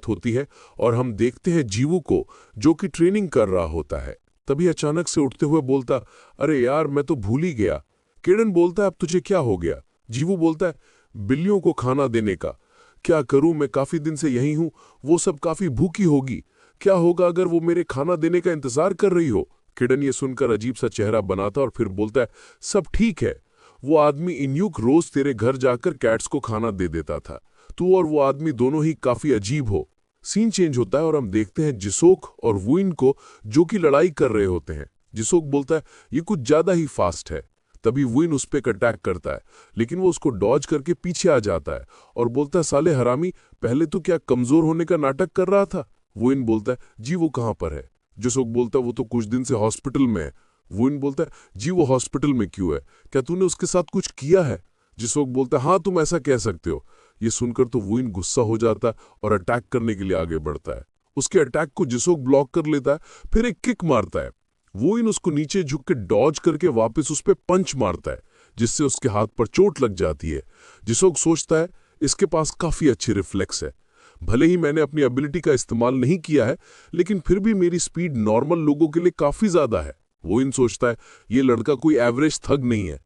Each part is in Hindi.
बात होती है और हम देखते हैं जीवू को जो कि ट्रेनिंग कर रहा होता है। तभी अचानक से उठते हुए बोलता, अरे यार मैं तो भूल ही गया। किरण बोलता है, अब तुझे क्या हो गया? जीवू बोलता है, बिल्लियों को खाना देने का। क्या करूं, मैं काफी दिन से यही हूं, वो सब काफी भूखी होगी। क्या होगा अगर वो मेरे खाना देने का इंतजार कर रही हो? किरण ये सुनकर अजीब सा चेहरा बनाता और फिर बोलता है, सब ठीक है। वो आदमी इन्यूक रोज तेरे घर जाकर कैट्स को खाना दे देता था। तू और वो आदमी दोनों ही काफी अजीब हो। सीन चेंज होता है और हम देखते हैं जिसोक और वुइन को जो कि लड़ाई कर रहे होते हैं। जिसोक बोलता है, ये कुछ ज्यादा ही फास्ट है। तभी वुइन उस पर अटैक करता है, लेकिन वो उसको डॉज करके पीछे आ जाता है और बोलता है, साले हरामी, पहले तो क्या कमजोर होने का नाटक कर रहा था? वुइन बोलता है, जी वो कहां पर है? जिसोक बोलता है, वो तो कुछ दिन से हॉस्पिटल में है। वुइन बोलता है, जी वो हॉस्पिटल में क्यों है? क्या तूने उसके साथ कुछ किया है? जिसोक बोलता है, हाँ तुम ऐसा कह सकते हो। ये सुनकर तो वुइन गुस्सा हो जाता है और अटैक करने के लिए आगे बढ़ता है। उसके अटैक को जिसोक ब्लॉक कर लेता है, फिर एक किक मारता है। वुइन उसको नीचे झुक के डॉज करके वापस उस पर पंच मारता है, जिससे उसके हाथ पर चोट लग जाती है। जिसोक सोचता है, इसके पास काफी अच्छी रिफ्लेक्स है। भले ही मैंने अपनी एबिलिटी का इस्तेमाल नहीं किया है, लेकिन फिर भी मेरी स्पीड नॉर्मल लोगों के लिए काफी ज्यादा है। वुइन सोचता है, ये लड़का कोई एवरेज थग नहीं है।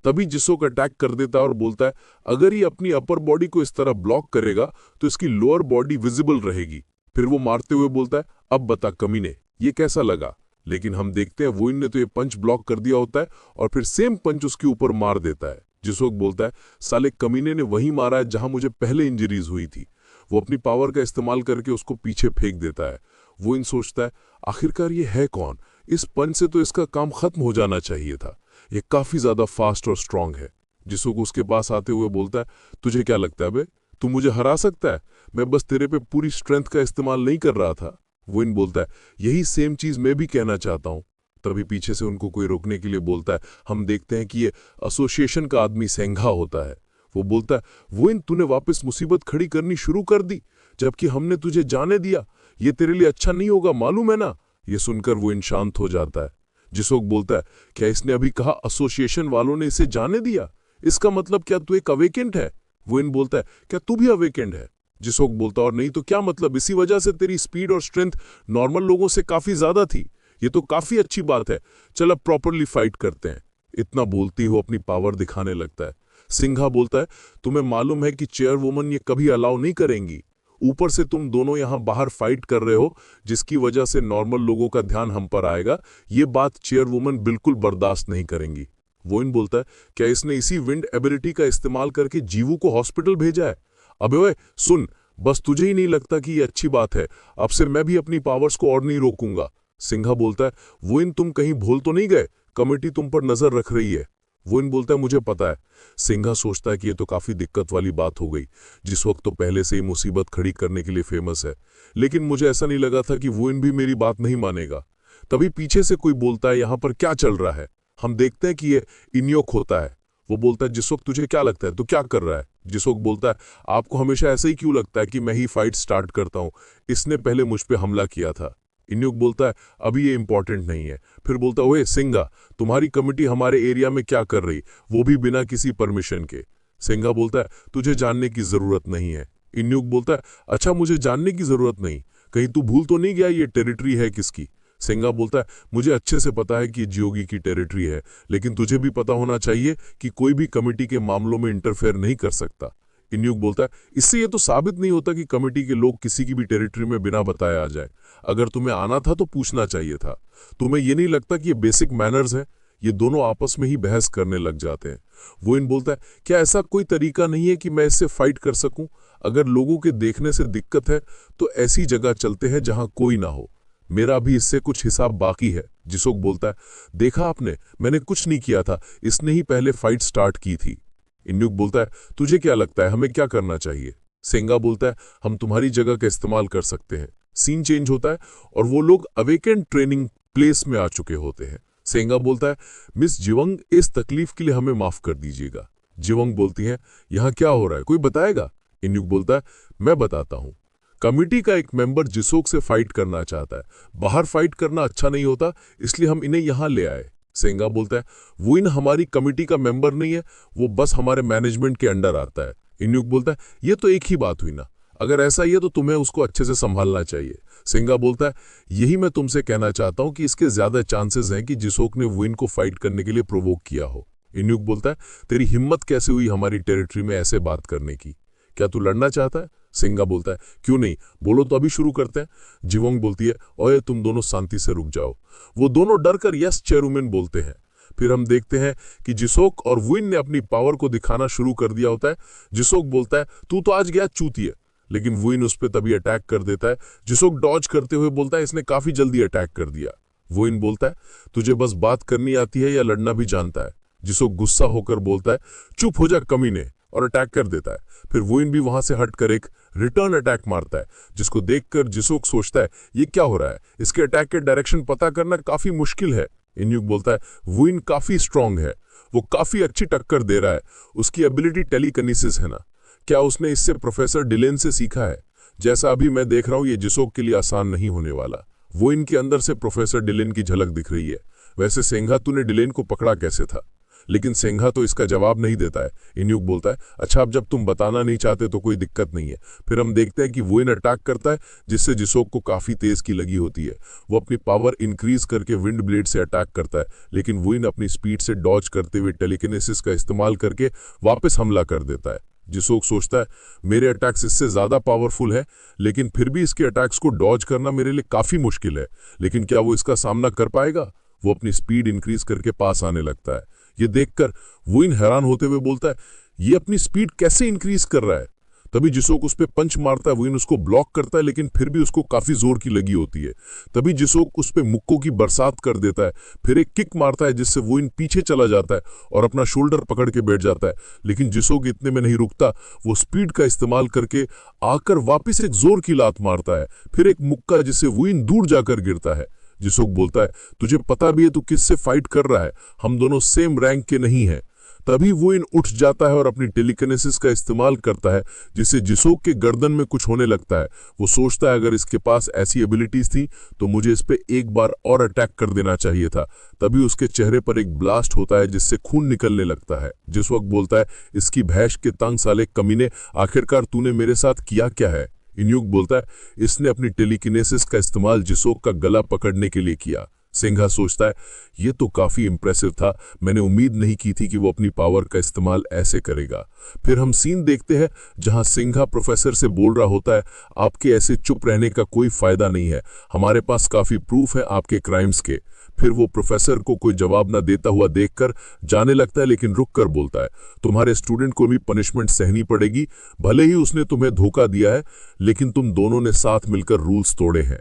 तभी जिसोक अटैक कर देता है और बोलता है, अगर ये अपनी अपर बॉडी को इस तरह ब्लॉक करेगा तो इसकी लोअर बॉडी विजिबल रहेगी। फिर वो मारते हुए बोलता है, अब बता कमीने, ये कैसा लगा? लेकिन हम देखते हैं वुइन ने तो ये पंच ब्लॉक कर दिया होता है और फिर सेम पंच उसके ऊपर मार देता है। जिसोक बोलता है, साले कमीने ने वही मारा है जहां मुझे पहले इंजरीज हुई थी। वो अपनी पावर का इस्तेमाल करके उसको पीछे फेंक देता है। वुइन सोचता है, आखिरकार ये है कौन? इस पंच से तो इसका काम खत्म हो जाना चाहिए था। ये काफी ज्यादा फास्ट और स्ट्रांग है। जिसोक उसके पास आते हुए बोलता है, तुझे क्या लगता है बे, तू मुझे हरा सकता है? मैं बस तेरे पे पूरी स्ट्रेंथ का इस्तेमाल नहीं कर रहा था। वुइन बोलता है, यही सेम चीज मैं भी कहना चाहता हूं। तभी पीछे से उनको कोई रोकने के लिए बोलता है। हम देखते हैं कि ये एसोसिएशन का आदमी सेंघा होता है। वो बोलता है, वुइन तूने वापस मुसीबत खड़ी करनी शुरू कर दी, जबकि हमने तुझे जाने दिया। ये तेरे लिए अच्छा नहीं होगा, मालूम है ना? ये सुनकर वुइन शांत हो जाता है। जिसोक बोलता है, क्या इसने अभी कहा एसोसिएशन वालों ने इसे जाने दिया? इसका मतलब क्या तू एक अवेकेंट है? वुइन बोलता है, क्या तू भी अवेकेंट है? जिसोक बोलता और नहीं तो क्या मतलब, इसी वजह से तेरी स्पीड और स्ट्रेंथ नॉर्मल लोगों से काफी ज्यादा थी। ये तो काफी अच्छी बात है, चल अब प्रॉपरली फाइट करते हैं। इतना बोलती हो अपनी पावर दिखाने लगता है। सिंघा बोलता है, तुम्हें मालूम है कि चेयरवुमन ये कभी अलाउ नहीं करेंगी। ऊपर से तुम दोनों यहां बाहर फाइट कर रहे हो, जिसकी वजह से नॉर्मल लोगों का ध्यान हम पर आएगा। ये बात चेयरवुमन बिल्कुल बर्दाश्त नहीं करेंगी। वुइन बोलता है, क्या इसने इसी विंड एबिलिटी का इस्तेमाल करके जीवू को हॉस्पिटल भेजा है? अबे ओए सुन, बस तुझे ही नहीं लगता कि ये अच्छी बात है? अब से मैं भी अपनी पावर्स को और नहीं रोकूंगा। सिंघा बोलता है, वुइन तुम कहीं भूल तो नहीं गए? कमेटी तुम पर नजर रख रही है। वुइन बोलता है, मुझे पता है। सिंघा सोचता है कि ये तो काफी दिक्कत वाली बात हो गई। जिस वक्त तो पहले से ही मुसीबत खड़ी करने के लिए फेमस है, लेकिन मुझे ऐसा नहीं लगा था कि वुइन भी मेरी बात नहीं मानेगा। तभी पीछे से कोई बोलता है, यहाँ पर क्या चल रहा है? हम देखते हैं कि ये इन्योक होता है। वो बोलता है, जिस वक्त तुझे क्या लगता है, तू क्या कर रहा है? जिस वक्त बोलता है, आपको हमेशा ऐसे ही क्यों लगता है कि मैं ही फाइट स्टार्ट करता हूँ? इसने पहले मुझ पे हमला किया था। इन्युक बोलता है, अभी ये इंपॉर्टेंट नहीं है। फिर बोलता है, ओए सिंगा, तुम्हारी कमिटी हमारे एरिया में क्या कर रही, वो भी बिना किसी परमिशन के? सिंगा बोलता है, तुझे जानने की जरूरत नहीं है। इन्युक बोलता है, अच्छा मुझे जानने की जरूरत नहीं? कहीं तू भूल तो नहीं गया ये टेरिटरी है किसकी? सिंगा बोलता है, मुझे अच्छे से पता है कि जियोगी की टेरिटरी है, लेकिन तुझे भी पता होना चाहिए कि कोई भी कमिटी के मामलों में इंटरफेयर नहीं कर सकता। इन्युक बोलता है, इससे ये तो साबित नहीं होता कि कमिटी के लोग किसी की भी टेरिटरी में बिना बताए आ जाए। अगर तुम्हें आना था तो पूछना चाहिए था। तुम्हें ये नहीं लगता कि ये बेसिक मैनर्स है? ये दोनों आपस में ही बहस करने लग जाते हैं। वो इन बोलता है, क्या ऐसा कोई तरीका नहीं है कि मैं इससे फाइट कर सकूं? अगर लोगों के देखने से दिक्कत है तो ऐसी जगह चलते हैं जहां कोई ना हो। मेरा भी इससे कुछ हिसाब बाकी है। जिसोक बोलता है, देखा आपने, मैंने कुछ नहीं किया था, इसने ही पहले फाइट स्टार्ट की थी। इन्युक बोलता है, तुझे क्या लगता है हमें क्या करना चाहिए? सेंगा बोलता है, हम तुम्हारी जगह का इस्तेमाल कर सकते हैं। सीन चेंज होता है और वो लोग अवेकेंड ट्रेनिंग प्लेस में आ चुके होते हैं। सेंगा बोलता है, मिस जिवंग, इस तकलीफ के लिए हमें माफ कर दीजिएगा। जिवंग बोलती है, यहाँ क्या हो रहा है, कोई बताएगा? इन्युक बोलता है, मैं बताता हूँ। कमिटी का एक मेंबर जिसोक से फाइट करना चाहता है। बाहर फाइट करना अच्छा नहीं होता, इसलिए हम इन्हें यहाँ ले आए। सेंगा बोलता है, वो इन हमारी कमिटी का मेंबर नहीं है, वो बस हमारे मैनेजमेंट के अंडर आता है। इन्युक बोलता है, ये तो एक ही बात हुई ना, अगर ऐसा ही है तो तुम्हें उसको अच्छे से संभालना चाहिए। सिंघा बोलता है, यही मैं तुमसे कहना चाहता हूं कि इसके ज्यादा चांसेस हैं कि जिसोक ने वुइन को फाइट करने के लिए प्रोवोक किया हो। इन्यूक बोलता है, तेरी हिम्मत कैसे हुई हमारी टेरिटरी में ऐसे बात करने की? क्या तू लड़ना चाहता है? सिंघा बोलता है, क्यों नहीं, बोलो तो अभी शुरू करते हैं। जिवोंग बोलती है, ओए तुम दोनों शांति से रुक जाओ। वो दोनों डरकर यस चेयरमैन बोलते हैं। फिर हम देखते हैं कि जिसोक और वुइन ने अपनी पावर को दिखाना शुरू कर दिया होता है। जिसोक बोलता है, तू तो आज गया चूतिया, लेकिन वुइन उस पर तभी अटैक कर देता है। जिसोक डॉज करते हुए बोलता है, इसने काफी जल्दी अटैक कर दिया। वुइन बोलता है, तुझे बस बात करनी आती है या लड़ना भी जानता है? जिसोक गुस्सा होकर बोलता है, चुप हो जा कमीने, और अटैक कर देता है। फिर वुइन भी वहां से हटकर एक रिटर्न अटैक मारता है, जिसको देखकर जिसोक सोचता है, ये क्या हो रहा है? इसके अटैक के डायरेक्शन पता करना काफी मुश्किल है। इन्यूक बोलता है, वुइन काफी स्ट्रांग है, वो काफी अच्छी टक्कर दे रहा है। उसकी एबिलिटी टेलीकिनेसिस है ना, क्या उसने इससे प्रोफेसर डिलेन से सीखा है? जैसा अभी मैं देख रहा हूं, ये जिसोक के लिए आसान नहीं होने वाला। वुइन के अंदर से प्रोफेसर डिलेन की झलक दिख रही है। वैसे सिंघा, तूने डिलेन को पकड़ा कैसे था? लेकिन सिंघा तो इसका जवाब नहीं देता है। इन्यूक बोलता है, अच्छा अब जब तुम बताना नहीं चाहते तो कोई दिक्कत नहीं है। फिर हम देखते हैं कि वुइन अटैक करता है, जिससे जिसोक को काफी तेज की लगी होती है। वो अपनी पावर इंक्रीज करके विंड ब्लेड से अटैक करता है, लेकिन वुइन अपनी स्पीड से डॉज करते हुए टेलीकिनेसिस का इस्तेमाल करके वापस हमला कर देता है। जिसोक सोचता है, मेरे अटैक्स इससे ज्यादा पावरफुल है, लेकिन फिर भी इसके अटैक्स को डॉज करना मेरे लिए काफी मुश्किल है। लेकिन क्या वो इसका सामना कर पाएगा? वो अपनी स्पीड इंक्रीज करके पास आने लगता है। ये देखकर वुइन हैरान होते हुए बोलता है, ये अपनी स्पीड कैसे इंक्रीज कर रहा है? तभी जिसोक उस पे पंच मारता है। वुइन उसको ब्लॉक करता है, लेकिन फिर भी उसको काफी जोर की लगी होती है। तभी जिसोक उस पे मुक्कों की बरसात कर देता है, फिर एक किक मारता है, जिससे वुइन पीछे चला जाता है और अपना शोल्डर पकड़ के बैठ जाता है। लेकिन जिसोक इतने में नहीं रुकता, वो स्पीड का इस्तेमाल करके आकर वापिस एक जोर की लात मारता है, फिर एक मुक्का, जिससे वुइन दूर जाकर गिरता है। जिसोक बोलता है, तुझे पता भी है तू किससे फाइट कर रहा है? हम दोनों सेम रैंक के नहीं हैं। तभी वुइन उठ जाता है और अपनी टेलीकिनेसिस का इस्तेमाल करता है, जिससे जिसोक के गर्दन में कुछ होने लगता है। वो सोचता है, अगर इसके पास ऐसी एबिलिटीज थी तो मुझे इस पे एक बार और अटैक कर देना चाहिए था। तभी उसके चेहरे पर एक ब्लास्ट होता है, जिससे खून निकलने लगता है। जिसोक बोलता है, इसकी भैंस के तंग साले कमीने, आखिरकार तूने मेरे साथ किया क्या है? इन्यूक बोलता है, इसने अपनी टेलीकिनेसिस का इस्तेमाल जिसोक का गला पकड़ने के लिए किया। सिंघा सोचता है, ये तो काफी इंप्रेसिव था, मैंने उम्मीद नहीं की थी कि वो अपनी पावर का इस्तेमाल ऐसे करेगा। फिर हम सीन देखते हैं जहां सिंघा प्रोफेसर से बोल रहा होता है, आपके ऐसे चुप रहने का कोई फायदा नहीं है, हमारे पास काफी प्रूफ है आपके क्राइम्स के। फिर वो प्रोफेसर को कोई जवाब न देता हुआ देखकर जाने लगता है, लेकिन रुक कर बोलता है, तुम्हारे स्टूडेंट को भी पनिशमेंट सहनी पड़ेगी। भले ही उसने तुम्हें धोखा दिया है, लेकिन तुम दोनों ने साथ मिलकर रूल्स तोड़े हैं।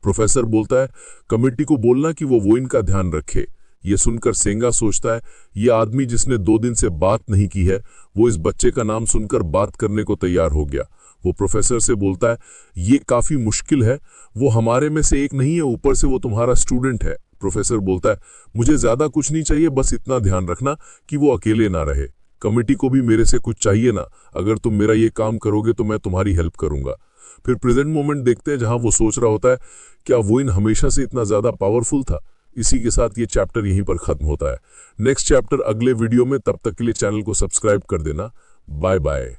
प्रोफेसर बोलता है, कमेटी को बोलना कि वो वुइन का ध्यान रखे। ये सुनकर सिंघा सोचता है, ये आदमी जिसने 2 दिन से बात नहीं की है, वो इस बच्चे का नाम सुनकर बात करने को तैयार हो गया। वो प्रोफेसर से बोलता है, ये काफी मुश्किल है, वो हमारे में से एक नहीं है, ऊपर से वो तुम्हारा स्टूडेंट है। प्रोफेसर बोलता है, मुझे ज्यादा कुछ नहीं चाहिए, बस इतना ध्यान रखना कि वो अकेले ना रहे। कमेटी को भी मेरे से कुछ चाहिए ना, अगर तुम मेरा ये काम करोगे तो मैं तुम्हारी हेल्प करूंगा। फिर प्रेजेंट मोमेंट देखते हैं जहां वो सोच रहा होता है, क्या वुइन हमेशा से इतना ज्यादा पावरफुल था? इसी के साथ ये चैप्टर यहीं पर खत्म होता है। नेक्स्ट चैप्टर अगले वीडियो में, तब तक के लिए चैनल को सब्सक्राइब कर देना। Bye bye.